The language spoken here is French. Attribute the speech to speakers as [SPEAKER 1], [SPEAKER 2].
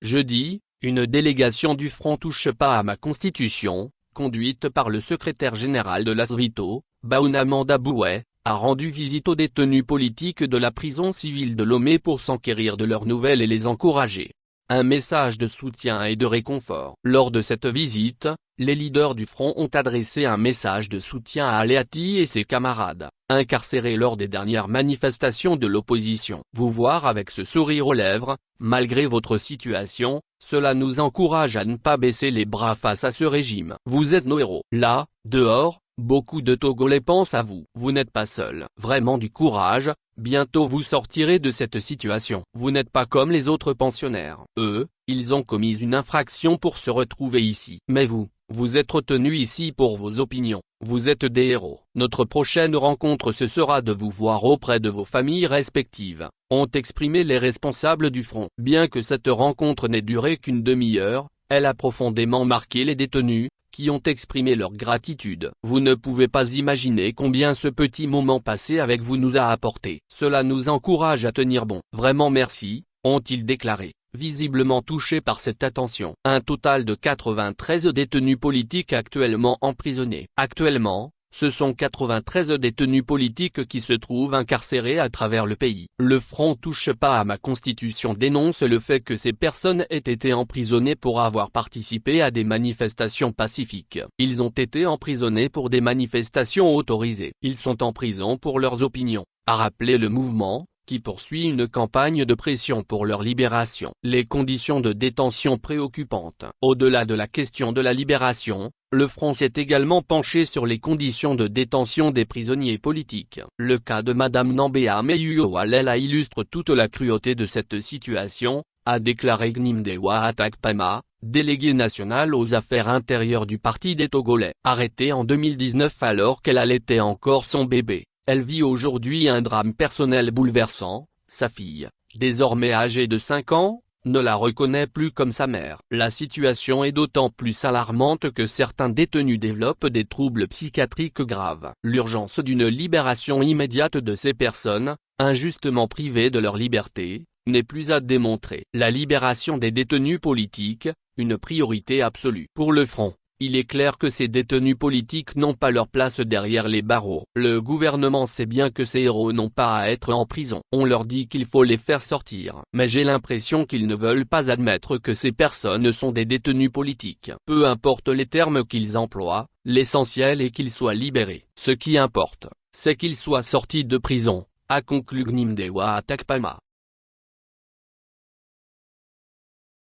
[SPEAKER 1] jeudi, une délégation du Front Touche pas à ma constitution, conduite par le secrétaire général de l'Asrito, Baounama Daboué, a rendu visite aux détenus politiques de la prison civile de Lomé pour s'enquérir de leurs nouvelles et les encourager. Un message de soutien et de réconfort. Lors de cette visite, les leaders du front ont adressé un message de soutien à Aleati et ses camarades, incarcérés lors des dernières manifestations de l'opposition. Vous voir avec ce sourire aux lèvres, malgré votre situation, cela nous encourage à ne pas baisser les bras face à ce régime. Vous êtes nos héros. Là, dehors, beaucoup de Togolais pensent à vous. Vous n'êtes pas seul. Vraiment du courage, bientôt vous sortirez de cette situation. Vous n'êtes pas comme les autres pensionnaires. Eux, ils ont commis une infraction pour se retrouver ici. Mais vous êtes retenus ici pour vos opinions. Vous êtes des héros. Notre prochaine rencontre ce sera de vous voir auprès de vos familles respectives, ont exprimé les responsables du front. Bien que cette rencontre n'ait duré qu'une demi-heure, elle a profondément marqué les détenus, qui ont exprimé leur gratitude. Vous ne pouvez pas imaginer combien ce petit moment passé avec vous nous a apporté. Cela nous encourage à tenir bon. Vraiment merci, ont-ils déclaré, visiblement touchés par cette attention. Un total de 93 détenus politiques actuellement emprisonnés. Actuellement, ce sont 93 détenus politiques qui se trouvent incarcérés à travers le pays. Le Front Touche pas à ma constitution dénonce le fait que ces personnes aient été emprisonnées pour avoir participé à des manifestations pacifiques. Ils ont été emprisonnés pour des manifestations autorisées. Ils sont en prison pour leurs opinions, a rappelé le mouvement, qui poursuit une campagne de pression pour leur libération. Les conditions de détention préoccupantes. Au-delà de la question de la libération, le Front s'est également penché sur les conditions de détention des prisonniers politiques. Le cas de Madame Nambea Meyuowalela illustre toute la cruauté de cette situation, a déclaré Gnimdewa Atakpama, délégué national aux affaires intérieures du Parti des Togolais. Arrêtée en 2019 alors qu'elle allaitait encore son bébé, elle vit aujourd'hui un drame personnel bouleversant. Sa fille, désormais âgée de 5 ans, ne la reconnaît plus comme sa mère. La situation est d'autant plus alarmante que certains détenus développent des troubles psychiatriques graves. L'urgence d'une libération immédiate de ces personnes, injustement privées de leur liberté, n'est plus à démontrer. La libération des détenus politiques, une priorité absolue. Pour le Front, il est clair que ces détenus politiques n'ont pas leur place derrière les barreaux. Le gouvernement sait bien que ces héros n'ont pas à être en prison. On leur dit qu'il faut les faire sortir. Mais j'ai l'impression qu'ils ne veulent pas admettre que ces personnes sont des détenus politiques. Peu importe les termes qu'ils emploient, l'essentiel est qu'ils soient libérés. Ce qui importe, c'est qu'ils soient sortis de prison, a conclu Gnimdewa Atakpama.